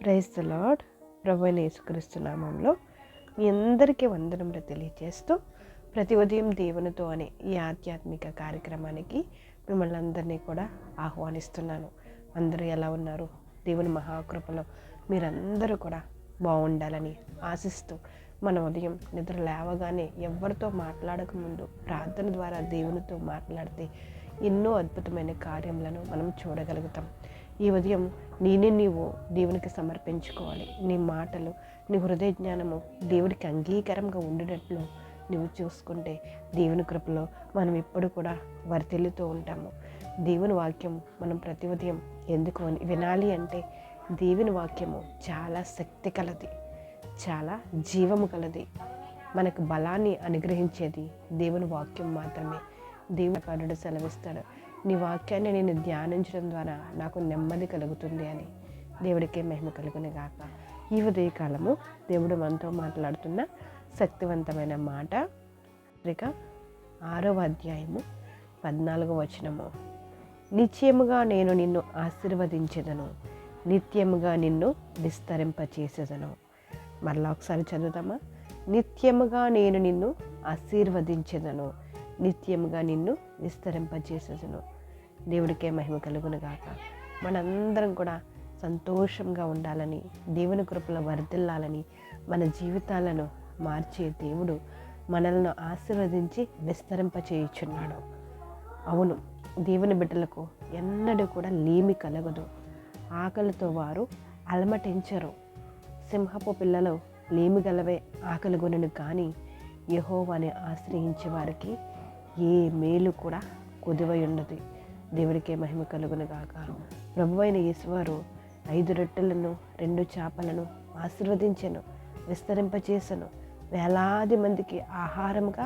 Praise the lord. ప్రభువైన యేసుక్రీస్తు నామంలో మీ అందరికీ వందనములు తెలియజేస్తూ ప్రతి ఉదయం దేవునితో అనే ఈ ఆధ్యాత్మిక కార్యక్రమానికి మిమ్మల్ని అందరినీ కూడా ఆహ్వానిస్తున్నాను. అందరూ ఎలా ఉన్నారు? దేవుని మహాకృపలో మీరందరూ కూడా బాగుండాలని ఆశిస్తూ మన ఉదయం నిద్ర లేవగానే ఎవరితో మాట్లాడకముందు ప్రార్థన ద్వారా దేవునితో మాట్లాడితే ఎన్నో అద్భుతమైన కార్యములను మనం చూడగలుగుతాం. ఈ ఉదయం నీవు దేవునికి సమర్పించుకోవాలి. నీ మాటలు, నీ హృదయ జ్ఞానము దేవుడికి అంగీకారంగా ఉండేటట్లు నువ్వు చూసుకుంటే దేవుని కృపలో మనం ఎప్పుడు కూడా వర్ధిల్లుతూ ఉంటాము. దేవుని వాక్యం మనం ప్రతి ఉదయం ఎందుకు వినాలి అంటే దేవుని వాక్యము చాలా శక్తి కలది, చాలా జీవము కలది. మనకు బలాన్ని అనుగ్రహించేది దేవుని వాక్యం మాత్రమే. దేవుని పనుడు సెలవిస్తాడు, నీ వాక్యాన్ని నేను ధ్యానించడం ద్వారా నాకు నెమ్మది కలుగుతుంది అని. దేవుడికే మహిమ కలుగును గాక. ఈ ఉదయకాలము దేవుడు మనతో మాట్లాడుతున్న శక్తివంతమైన మాట 6వ అధ్యాయము 14వ వచనము. నిత్యముగా నేను నిన్ను ఆశీర్వదించెదను, నిత్యముగా నిన్ను విస్తరింపచేసేదను. మరలా ఒకసారి చదువుతామా? నిత్యముగా నేను నిన్ను ఆశీర్వదించెదను, నిత్యముగా నిన్ను విస్తరింపచేసేదను. దేవుడికే మహిమ కలుగును గాక. మనందరం కూడా సంతోషంగా ఉండాలని, దేవుని కృపలో వర్ధిల్లాలని, మన జీవితాలను మార్చే దేవుడు మనల్ని ఆశీర్వదించి విస్తరింపచేయుచున్నాడు. అవును, దేవుని బిడ్డలకు ఎన్నడూ కూడా లేమి కలగదు. ఆకలితో వారు అలమటించరు. సింహపు పిల్లలు లేమి గలవే ఆకలిగొనను, కానీ యెహోవాని ఆశ్రయించే వారికి ఏ మేలు కూడా కొదువై ఉండదు. దేవుడికే మహిమ కలుగును గాక. ప్రభువైన యేసువారు 5 రొట్టెలను 2 చేపలను ఆశీర్వదించెను, విస్తరింపచేసెను, వేలాది మందికి ఆహారముగా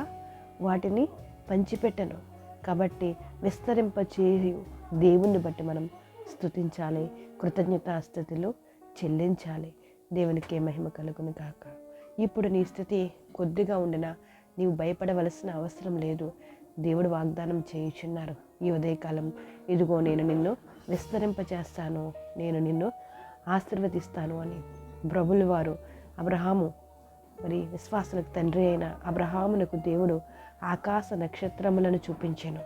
వాటిని పంచిపెట్టెను. కాబట్టి విస్తరింపచేయు దేవుణ్ణి బట్టి మనం స్తుతించాలి, కృతజ్ఞతాస్తుతులు చెల్లించాలి. దేవునికే మహిమ కలుగును గాక. ఇప్పుడు నీ స్థితి కొద్దిగా ఉండినా నీవు భయపడవలసిన అవసరం లేదు. దేవుడు వాగ్దానం చేయుచున్నారు ఈ ఉదయకాలం, ఇదిగో నేను నిన్ను విస్తరింపచేస్తాను, నేను నిన్ను ఆశీర్వదిస్తాను అని. ప్రభుల వారు అబ్రహాము, మరి విశ్వాసులకు తండ్రి అయిన అబ్రహామునకు దేవుడు ఆకాశ నక్షత్రములను చూపించాను.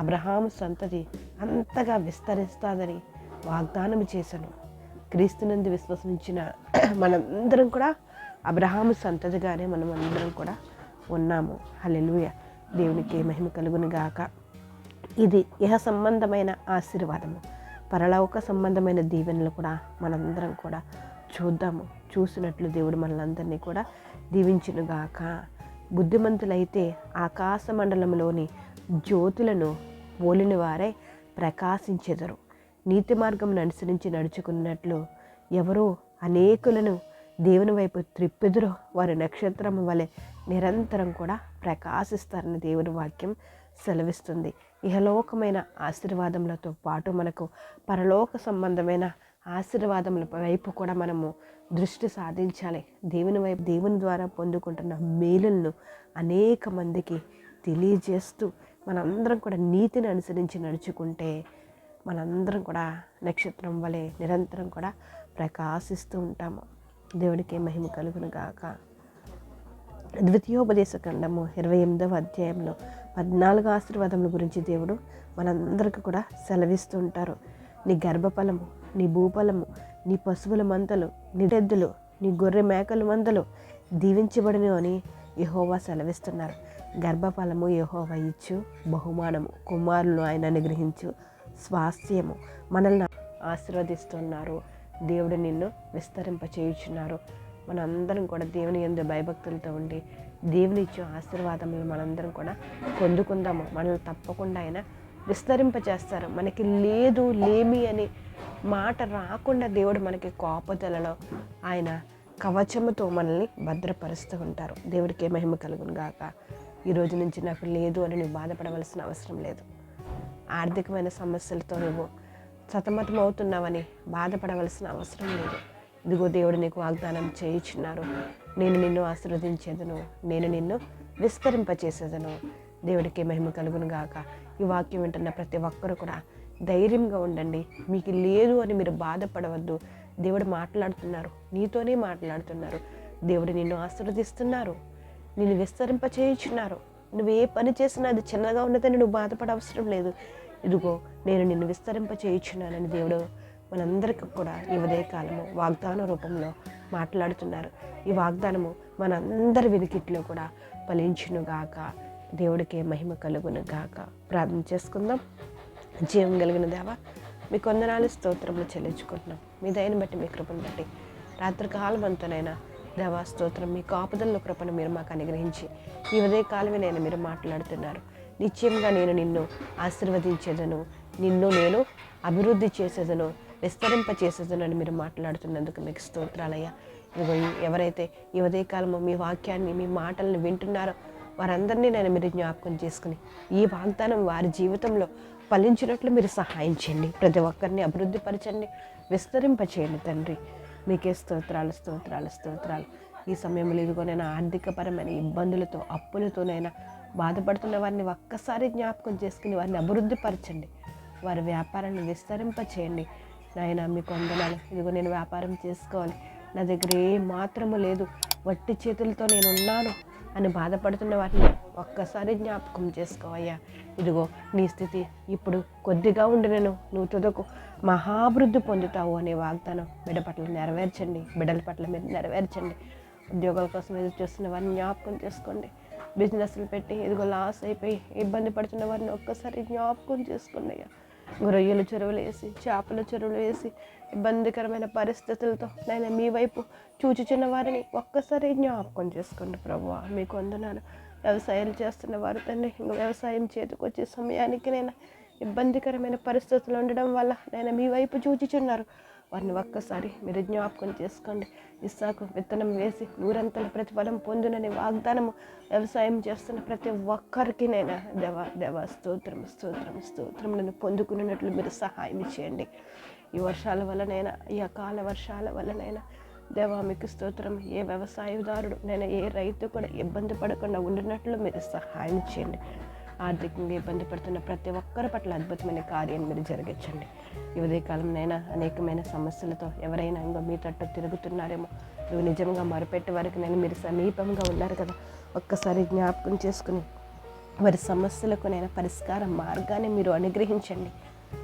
అబ్రహాము సంతతి అంతగా విస్తరిస్తాదని వాగ్దానం చేశాను. క్రీస్తునందు విశ్వసించిన మనందరం కూడా అబ్రహాము సంతతిగానే మనం అందరం కూడా ఉన్నాము. హల్లెలూయా. దేవునికి మహిమ కలుగును గాక. ఇది ఇహ సంబంధమైన ఆశీర్వాదము, పరలోక సంబంధమైన దీవెనలు కూడా మనందరం కూడా చూద్దాము. చూసినట్లు దేవుడు మనలందరినీ కూడా దీవించును గాక. బుద్ధిమంతులైతే ఆకాశ మండలంలోని జ్యోతులను పోలిన వారే ప్రకాశించెదరు. నీతి మార్గం అనుసరించి నడుచుకున్నట్లు ఎవరో అనేకులను దేవుని వైపు త్రిప్పెదురు, వారి నక్షత్రం వలె నిరంతరం కూడా ప్రకాశిస్తారని దేవుని వాక్యం సెలవిస్తుంది. ఇహలోకమైన ఆశీర్వాదములతో పాటు మనకు పరలోక సంబంధమైన ఆశీర్వాదముల వైపు కూడా మనము దృష్టి సాధించాలి. దేవుని ద్వారా పొందుకుంటున్న మేలులను అనేక మందికి తెలియజేస్తూ మనందరం కూడా నీతిని అనుసరించి నడుచుకుంటే మనందరం కూడా నక్షత్రం వలె నిరంతరం కూడా ప్రకాశిస్తూ ఉంటాము. దేవుడికి మహిమ కలుగును గాక. ద్వితీయోపదేశ ఖండము 28వ అధ్యాయంలో 14 ఆశీర్వాదముల గురించి దేవుడు మనందరికీ కూడా సెలవిస్తూ ఉంటారు. నీ గర్భఫలము, నీ భూఫలము, నీ పశువుల మందలు, నీ ఎద్దులు, నీ గొర్రె మేకల మందలు దీవించబడును అని యెహోవా సెలవిస్తున్నారు. గర్భఫలము యెహోవా ఇచ్చు బహుమానము, కుమారులను ఆయన అనుగ్రహించు స్వాస్థ్యము. మనల్ని ఆశీర్వదిస్తున్నారు. దేవుడు నిన్ను విస్తరింపచేయుచున్నారు. మనందరం కూడా దేవుని యందు భయభక్తులతో ఉండి దేవుని ఇచ్చే ఆశీర్వాదములు మనందరం కూడా పొందుకుందాము. మనల్ని తప్పకుండా ఆయన విస్తరింపచేస్తారు. మనకి లేదు, లేమి అని మాట రాకుండా దేవుడు మనకి కాపుదలలో ఆయన కవచముతో మనల్ని భద్రపరుస్తూ ఉంటారు. దేవుడికే మహిమ కలుగును గాక. ఈ రోజు నుంచి నాకు లేదు అని నువ్వు బాధపడవలసిన అవసరం లేదు. ఆర్థికమైన సమస్యలతో నువ్వు సతమతం అవుతున్నావని బాధపడవలసిన అవసరం లేదు. ఇదిగో దేవుడు నీకు వాగ్దానం చేయుచున్నారు, నేను నిన్ను ఆశీర్వదించేదను, నేను నిన్ను విస్తరింపచేసేదను. దేవుడికి మహిమ కలుగును గాక. ఈ వాక్యం వింటున్న ప్రతి ఒక్కరు కూడా ధైర్యంగా ఉండండి. మీకు లేదు అని మీరు బాధపడవద్దు. దేవుడు మాట్లాడుతున్నారు, నీతోనే మాట్లాడుతున్నారు. దేవుడు నిన్ను ఆశీర్వదిస్తున్నారు, నిన్ను విస్తరింప చేయించున్నారు. నువ్వు ఏ పని చేసినా అది చిన్నగా ఉన్నదని నువ్వు బాధపడవసరం లేదు. ఇదిగో నేను నిన్ను విస్తరింప చేయించున్నానని దేవుడు మనందరికీ కూడా ఈ ఉదయకాలము వాగ్దాన రూపంలో మాట్లాడుతున్నారు. ఈ వాగ్దానము మనందరి వెనుకిట్లో కూడా ఫలించునుగాక. దేవుడికి మహిమ కలుగును గాక. ప్రార్థన చేసుకుందాం. జీవం కలిగిన దేవా, మీకు వందనాలు స్తోత్రములు చెల్లించుకుంటున్నాం. మీ దయని బట్టి, మీ కృపను బట్టి రాత్రికాలం అంతనైనా దేవా స్తోత్రం, మీ కాపుదల కృపను మీరు మాకు అనుగ్రహించి ఈ ఉదయకాలమే నేను మీరు మాట్లాడుతున్నారు. నిశ్చయంగా నేను నిన్ను ఆశీర్వదించేదను, నిన్ను నేను అభివృద్ధి చేసేదను, విస్తరింప చేసేదను అని మీరు మాట్లాడుతున్నందుకు మీకు స్తోత్రాలయ్యా. ఇదిగో ఎవరైతే ఈ ఉదయకాలము మీ వాక్యాన్ని, మీ మాటలను వింటున్నారో వారందరినీ నేను మీరు జ్ఞాపకం చేసుకుని ఈ వాగ్దానం వారి జీవితంలో ఫలించినట్లు మీరు సహాయం చేయండి. ప్రతి ఒక్కరిని అభివృద్ధి పరచండి, విస్తరింప చేయండి తండ్రి. మీకే స్తోత్రాలు స్తోత్రాలు స్తోత్రాలు. ఈ సమయంలో ఇదిగోనైనా ఆర్థికపరమైన ఇబ్బందులతో, అప్పులతోనైనా బాధపడుతున్న వారిని ఒక్కసారి జ్ఞాపకం చేసుకుని వారిని అభివృద్ధి పరచండి, వారి వ్యాపారాన్ని విస్తరింప చేయండి. నాయన మీకు వందనాలు. ఇదిగో నేను వ్యాపారం చేసుకోవాలి, నా దగ్గర ఏ మాత్రము లేదు, వట్టి చేతులతో నేను ఉన్నాను అని బాధపడుతున్న వారిని ఒక్కసారి జ్ఞాపకం చేసుకోవయ్యా. ఇదిగో నీ స్థితి ఇప్పుడు కొద్దిగా ఉండినను నువ్వు తుదకు మహాభివృద్ధి పొందుతావు అనే వాగ్దానం బిడ్డ పట్ల నెరవేర్చండి, బిడ్డల పట్ల మీరు నెరవేర్చండి. ఉద్యోగాల కోసం ఎదురు చూస్తున్న వారిని జ్ఞాపకం చేసుకోండి. బిజినెస్లు పెట్టి ఇదిగో లాస్ అయిపోయి ఇబ్బంది పడుతున్న వారిని ఒక్కసారి జ్ఞాపకం చేసుకోండి అయ్యా. రొయ్యలు చెరువులు వేసి, చేపల చెరువులు వేసి ఇబ్బందికరమైన పరిస్థితులతో నేను మీ వైపు చూచుచున్న వారిని ఒక్కసారి జ్ఞాపకం చేసుకోండి ప్రభువా. మీకు వందనాలు. వ్యవసాయాలు చేస్తున్న వారు తండ్రి, ఇంకా వ్యవసాయం చేతికి వచ్చే సమయానికి నేను ఇబ్బందికరమైన పరిస్థితులు ఉండడం వల్ల నేను మీ వైపు చూచుచున్నారు, వారిని ఒక్కసారి మీరు జ్ఞాపకం చేసుకోండి. ఇస్సాకు విత్తనం వేసి నూరంతల ప్రతిఫలం పొందునని వాగ్దానము వ్యవసాయం చేస్తున్న ప్రతి ఒక్కరికి నేను దేవా స్తోత్రం స్తోత్రం స్తోత్రం నన్ను పొందుకున్నట్లు మీరు సహాయం చేయండి. ఈ వర్షాల వల్లనైనా, ఈ అకాల వర్షాల వల్లనైనా దేవా మీకు స్తోత్రం. ఏ వ్యవసాయదారుడు నేను, ఏ రైతు కూడా ఇబ్బంది పడకుండా ఉండినట్లు మీరు సహాయం చేయండి. ఆర్థికంగా ఇబ్బంది పడుతున్న ప్రతి ఒక్కరి పట్ల అద్భుతమైన కార్యాన్ని మీరు జరిగించండి. ఈ ఉదయకాలంనైనా అనేకమైన సమస్యలతో ఎవరైనా ఇంకో మీ తట్టు తిరుగుతున్నారేమో, నువ్వు నిజంగా మొరపెట్టే వరకు నేను మీరు సమీపంగా ఉన్నారు కదా, ఒక్కసారి జ్ఞాపకం చేసుకుని వారి సమస్యలకు నేను పరిష్కార మార్గాన్ని మీరు అనుగ్రహించండి.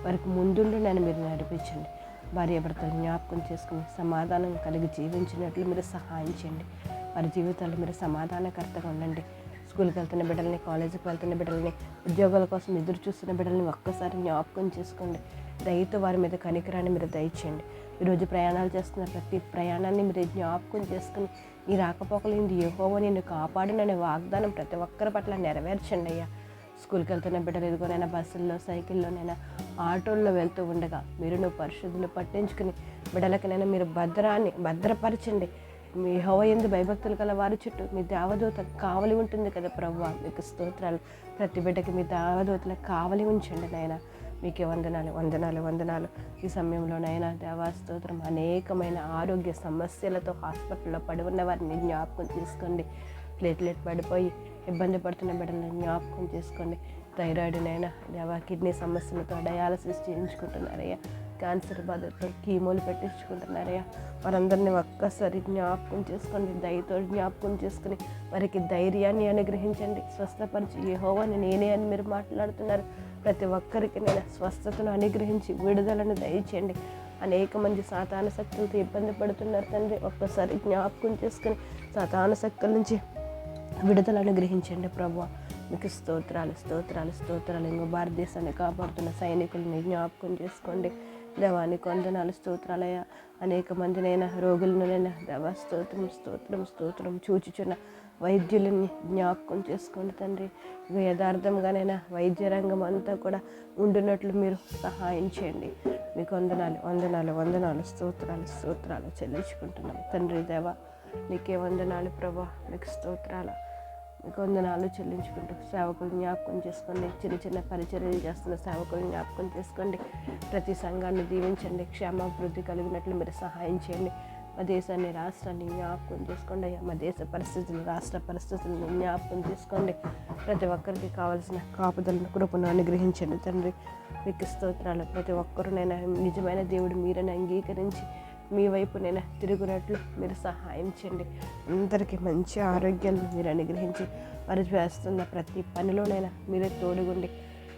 వారికి ముందుండి నేను మీరు నడిపించండి. భార్యాభర్త జ్ఞాపకం చేసుకుని సమాధానం కలిగి జీవించినట్లు మీరు సహాయం చేయండి. వారి జీవితాలు మీరు సమాధానకర్తగా ఉండండి. స్కూల్కి వెళ్తున్న బిడ్డల్ని, కాలేజీకి వెళ్తున్న బిడ్డల్ని, ఉద్యోగాల కోసం ఎదురు చూస్తున్న బిడ్డల్ని ఒక్కసారి జ్ఞాపకం చేసుకోండి. దయతో వారి మీద కనికరాన్ని మీరు దయచేయండి. ఈరోజు ప్రయాణాలు చేస్తున్న ప్రతి ప్రయాణాన్ని మీరు జ్ఞాపకం చేసుకుని ఈ రాకపోకలేంది యెహోవా నిన్ను కాపాడుననే వాగ్దానం ప్రతి ఒక్కరి పట్ల నెరవేర్చండి అయ్యా. స్కూల్కి వెళ్తున్న బిడ్డలు ఎదుగునైనా బస్సుల్లో, సైకిల్లోనైనా, ఆటోల్లో వెళ్తూ ఉండగా మీరు నువ్వు పరిశుద్ధులు పట్టించుకుని బిడ్డలకైనా మీరు భద్రపరచండి. మీ యెహోవా యందు భయభక్తులు గల వారి చుట్టూ మీ దేవదూత కావలి ఉంటుంది కదా ప్రభువా. మీకు స్తోత్రాలు. ప్రతి బిడ్డకి మీ దేవదూతల కావలి ఉంచండి నాయన. మీకే వందనాలు వందనాలు వందనాలు. ఈ సమయంలోనైనా దేవా స్తోత్రం. అనేకమైన ఆరోగ్య సమస్యలతో హాస్పిటల్లో పడి ఉన్న వారిని జ్ఞాపకం చేసుకోండి. ప్లేట్లెట్ పడిపోయి ఇబ్బంది పడుతున్న బిడ్డలను జ్ఞాపకం చేసుకోండి. థైరాయిడ్నైనా దేవా, కిడ్నీ సమస్యలతో డయాలసిస్ చేయించుకుంటున్నారయ్యా, క్యాన్సర్ బాధతో కీమోలు పెట్టించుకుంటున్నారయ్యా, వారందరినీ ఒక్కసారి జ్ఞాపకం చేసుకోండి. దయతో జ్ఞాపకం చేసుకుని వారికి ధైర్యాన్ని అనుగ్రహించండి. స్వస్థపరిచి యెహోవాని నేనే అని మీరు మాట్లాడుతున్నారు. ప్రతి ఒక్కరికి నేను స్వస్థతను అనుగ్రహించి విడుదలను దయచేయండి. అనేక మంది సాతాను శక్తులతో ఇబ్బంది పడుతున్నారు తండ్రి, ఒక్కసారి జ్ఞాపకం చేసుకుని సాతాను శక్తుల నుంచి విడుదల అనుగ్రహించండి ప్రభువా. మీకు స్తోత్రాలు స్తోత్రాలు స్తోత్రాలు. ఇంకో భారతదేశాన్ని కాపాడుతున్న సైనికులని జ్ఞాపకం చేసుకోండి. దేవానికి వందనాలు స్తోత్రాలయ్యా. అనేక మందినైనా రోగులనైనా దేవా స్తోత్రం స్తోత్రం స్తోత్రం. చూచుచున్న వైద్యులని జ్ఞాపకం చేసుకోండి తండ్రి. ఇక యథార్థంగానైనా వైద్య రంగం అంతా కూడా ఉండునట్లు మీరు సహాయం చేయండి. మీకు వందనాలు వందనాలు వందనాలు స్తోత్రాలు స్తోత్రాలు చెల్లించుకుంటున్నాం తండ్రి. దేవా నీకే వందనాలు ప్రభా. మీకు స్తోత్రాలు, మీకు వందనాలు చెల్లించుకుంటూ సేవకులు జ్ఞాపకం చేసుకోండి. చిన్న చిన్న పరిచర్యలు చేస్తున్న సేవకులు జ్ఞాపకం చేసుకోండి. ప్రతి సంఘాన్ని దీవించండి. క్షేమాభివృద్ధి కలిగినట్లు మీరు సహాయం చేయండి. మా దేశాన్ని, రాష్ట్రాన్ని జ్ఞాపకం చేసుకోండి అయ్యా. మా దేశ పరిస్థితులు, రాష్ట్ర పరిస్థితులను జ్ఞాపకం చేసుకోండి. ప్రతి ఒక్కరికి కావాల్సిన కాపుదలను, కృపను అనుగ్రహించండి తండ్రి. మీకు స్తోత్రాలు. ప్రతి ఒక్కరూ నేను నిజమైన దేవుడు మీరని అంగీకరించి మీ వైపు నేను తిరుగునట్లు మీరు సహాయం చేయండి. అందరికీ మంచి ఆరోగ్యాన్ని మీరు అనుగ్రహించి వారు చేస్తున్న ప్రతి పనిలోనైనా మీరే తోడుగుండి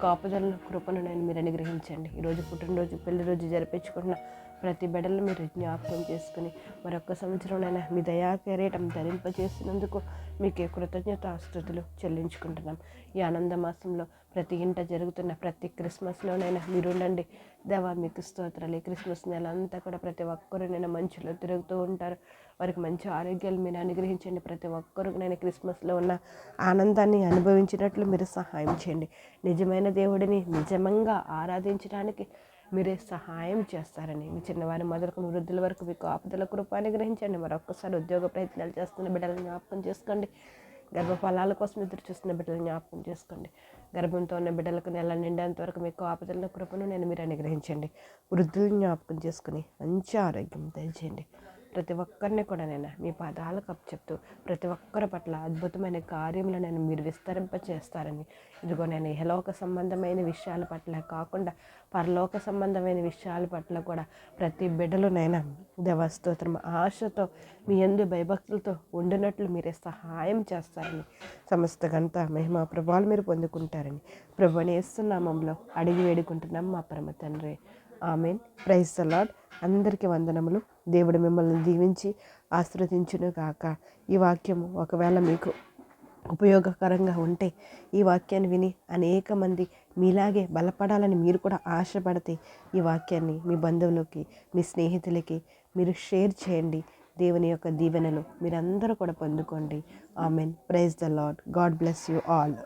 కాపుదలను కృపను నేను మీరు అనుగ్రహించండి. ఈరోజు పుట్టినరోజు పెళ్లి రోజు జరిపించుకున్న ప్రతి బిడ్డలను మీరు జ్ఞాపకం చేసుకుని మరొక సంవత్సరంలోనైనా మీ దయా కిరీటం ధరింపజేసినందుకు మీకే కృతజ్ఞతాస్తుతులు చెల్లించుకుంటున్నాం. ఈ ఆనంద మాసంలో ప్రతి ఇంట జరుగుతున్న ప్రతి క్రిస్మస్లోనైనా మీరుండండి దేవా. మీకు స్తోత్రాలు. ఈ క్రిస్మస్ నెల అంతా కూడా ప్రతి ఒక్కరూ నేను మంచులో తిరుగుతూ ఉంటారు. వారికి మంచి ఆరోగ్యాలు మీరు అనుగ్రహించండి. ప్రతి ఒక్కరు నేను క్రిస్మస్లో ఉన్న ఆనందాన్ని అనుభవించినట్లు మీరు సహాయం చేయండి. నిజమైన దేవుడిని నిజంగా ఆరాధించడానికి మీరే సహాయం చేస్తారని మీ చిన్నవారి మొదలకు వృద్ధుల వరకు మీకు ఆపదల కృప అనుగ్రహించండి. మరొక్కసారి ఉద్యోగ ప్రయత్నాలు చేస్తున్న బిడ్డలను జ్ఞాపకం చేసుకోండి. గర్భఫలాల కోసం ఎదురు చూస్తున్న బిడ్డలను జ్ఞాపకం చేసుకోండి. గర్భంతో ఉన్న బిడ్డలకు నెల నిండేంత వరకు మీకు ఆపదల కృపను నేను మీరు అనుగ్రహించండి. వృద్ధులను జ్ఞాపకం చేసుకుని మంచి ఆరోగ్యం దయచేయండి. ప్రతి ఒక్కరిని కూడా నేను మీ పాదాలకు అప్పచెప్తూ ప్రతి ఒక్కరి పట్ల అద్భుతమైన కార్యములు నేను మీరు విస్తరింప చేస్తారని, ఇదిగో నేను ఇహలోక సంబంధమైన విషయాల పట్ల కాకుండా పరలోక సంబంధమైన విషయాల పట్ల కూడా ప్రతి బిడ్డలునైనా దేవస్తోత్రం ఆశతో మీ యందు భయభక్తులతో ఉండినట్లు మీరే సహాయం చేస్తారని, సమస్త ఘనత మహిమ ప్రభావాలు మీరు పొందుకుంటారని ప్రభువుని యేసు నామములో అడిగి వేడుకుంటున్నాం మా పరమ తండ్రి. ఆమెన్. Praise the Lord. అందరికీ వందనములు. దేవుడు మిమ్మల్ని దీవించి ఆశీర్వదించును గాక. ఈ వాక్యము ఒకవేళ మీకు ఉపయోగకరంగా ఉంటే ఈ వాక్యాన్ని విని అనేక మంది మీలాగే బలపడాలని మీరు కూడా ఆశపడితే ఈ వాక్యాన్ని మీ బంధువులకి మీ స్నేహితులకి మీరు షేర్ చేయండి. దేవుని యొక్క దీవెనలు మీరందరూ కూడా పొందుకోండి. Amen. Praise the Lord. God bless you all.